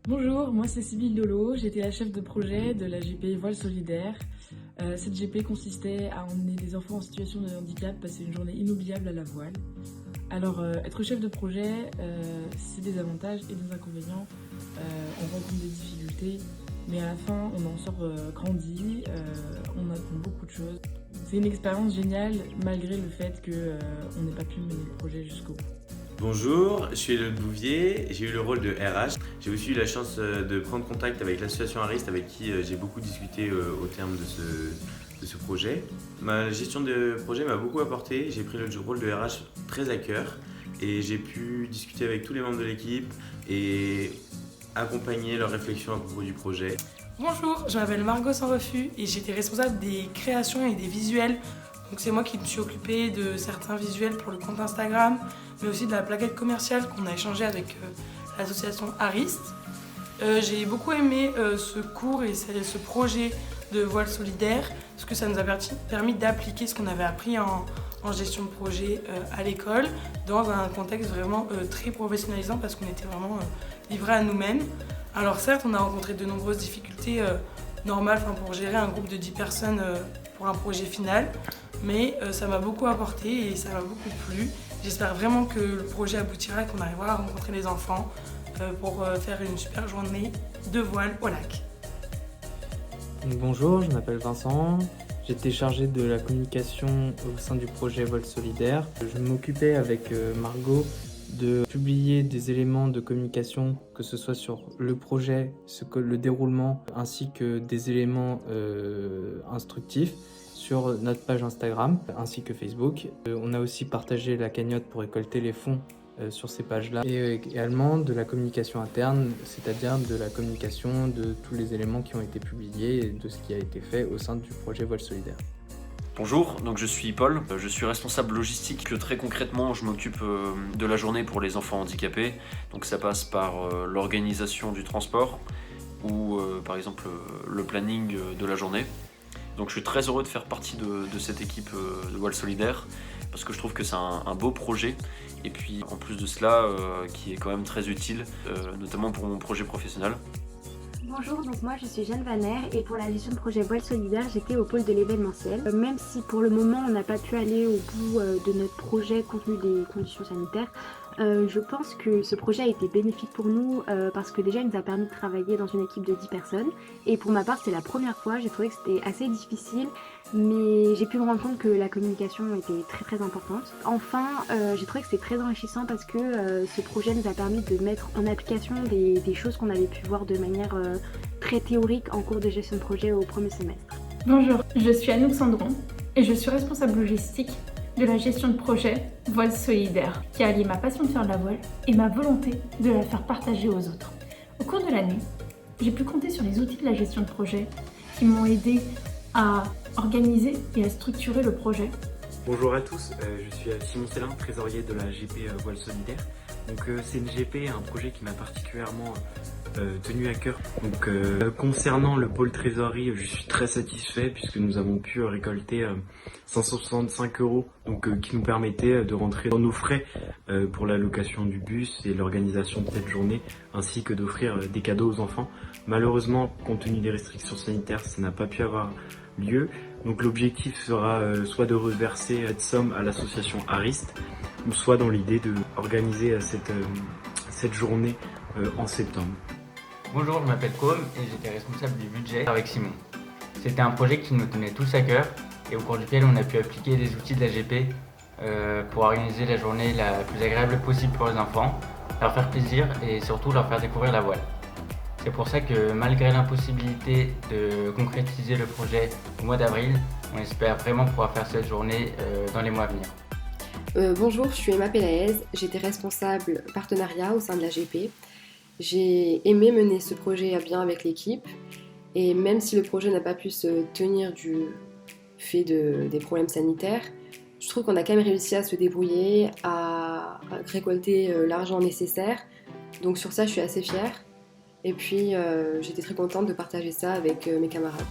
Bonjour, moi c'est Sybille Lolo, j'étais la chef de projet de la GP Voile Solidaire. Cette GP consistait à emmener des enfants en situation de handicap passer une journée inoubliable à la voile. Alors, être chef de projet, c'est des avantages et des inconvénients. On rencontre des difficultés, mais à la fin, on en sort grandi, on apprend beaucoup de choses. C'est une expérience géniale, malgré le fait qu'on n'ait pas pu mener le projet jusqu'au bout. Bonjour, je suis Elliot Bouvier, j'ai eu le rôle de RH. J'ai aussi eu la chance de prendre contact avec l'association Arist avec qui j'ai beaucoup discuté au terme de ce projet. Ma gestion de projet m'a beaucoup apporté, j'ai pris le rôle de RH très à cœur et j'ai pu discuter avec tous les membres de l'équipe et accompagner leurs réflexions à propos du projet. Bonjour, je m'appelle Margot Sans Refus et j'étais responsable des créations et des visuels. Donc c'est moi qui me suis occupée de certains visuels pour le compte Instagram, mais aussi de la plaquette commerciale qu'on a échangée avec l'association Arist. J'ai beaucoup aimé ce cours et ce projet de voile solidaire parce que ça nous a permis d'appliquer ce qu'on avait appris en gestion de projet à l'école dans un contexte vraiment très professionnalisant parce qu'on était vraiment livrés à nous-mêmes. Alors certes, on a rencontré de nombreuses difficultés normales pour gérer un groupe de 10 personnes pour un projet final, mais ça m'a beaucoup apporté et ça m'a beaucoup plu. J'espère vraiment que le projet aboutira et qu'on arrivera à rencontrer les enfants pour faire une super journée de voile au lac. Donc bonjour, je m'appelle Vincent. J'étais chargé de la communication au sein du projet Voile Solidaire. Je m'occupais avec Margot de publier des éléments de communication, que ce soit sur le projet, le déroulement, ainsi que des éléments instructifs sur notre page Instagram, ainsi que Facebook. On a aussi partagé la cagnotte pour récolter les fonds sur ces pages-là, et également de la communication interne, c'est-à-dire de la communication de tous les éléments qui ont été publiés et de ce qui a été fait au sein du projet Voile Solidaire. Bonjour, donc je suis Paul, je suis responsable logistique. Très concrètement, je m'occupe de la journée pour les enfants handicapés. Donc ça passe par l'organisation du transport ou par exemple le planning de la journée. Donc je suis très heureux de faire partie de cette équipe de Voile Solidaire parce que je trouve que c'est un beau projet et puis en plus de cela qui est quand même très utile, notamment pour mon projet professionnel. Bonjour, donc moi je suis Jeanne Vaner et pour la gestion de projet Voile Solidaire, j'étais au pôle de l'événementiel. Même si pour le moment on n'a pas pu aller au bout de notre projet compte tenu des conditions sanitaires, je pense que ce projet a été bénéfique pour nous parce que déjà il nous a permis de travailler dans une équipe de 10 personnes et pour ma part c'était la première fois, j'ai trouvé que c'était assez difficile mais j'ai pu me rendre compte que la communication était très importante. Enfin, j'ai trouvé que c'était très enrichissant parce que ce projet nous a permis de mettre en application des choses qu'on avait pu voir de manière très théorique en cours de gestion de projet au premier semestre. Bonjour, je suis Anouk Sandron et je suis responsable logistique de la gestion de projet Voile Solidaire qui allie ma passion de faire de la voile et ma volonté de la faire partager aux autres. Au cours de l'année, j'ai pu compter sur les outils de la gestion de projet qui m'ont aidé à organiser et à structurer le projet. Bonjour à tous, je suis Simon Célin, trésorier de la GP Voile Solidaire. Donc c'est une GP, un projet qui m'a particulièrement tenu à cœur. Donc concernant le pôle trésorerie, je suis très satisfait puisque nous avons pu récolter 565 €, donc qui nous permettaient de rentrer dans nos frais pour la location du bus et l'organisation de cette journée, ainsi que d'offrir des cadeaux aux enfants. Malheureusement, compte tenu des restrictions sanitaires, ça n'a pas pu avoir lieu. Donc l'objectif sera soit de reverser cette somme à l'association Arist, ou soit dans l'idée d'organiser cette journée en septembre. Bonjour, je m'appelle Com et j'étais responsable du budget avec Simon. C'était un projet qui nous tenait tous à cœur et au cours duquel on a pu appliquer les outils de la GP pour organiser la journée la plus agréable possible pour les enfants, leur faire plaisir et surtout leur faire découvrir la voile. C'est pour ça que malgré l'impossibilité de concrétiser le projet au mois d'avril, on espère vraiment pouvoir faire cette journée dans les mois à venir. Bonjour, je suis Emma Pelaez, j'étais responsable partenariat au sein de la GP. J'ai aimé mener ce projet à bien avec l'équipe et même si le projet n'a pas pu se tenir du fait des problèmes sanitaires, je trouve qu'on a quand même réussi à se débrouiller, à récolter l'argent nécessaire. Donc sur ça, je suis assez fière. Et puis j'étais très contente de partager ça avec mes camarades.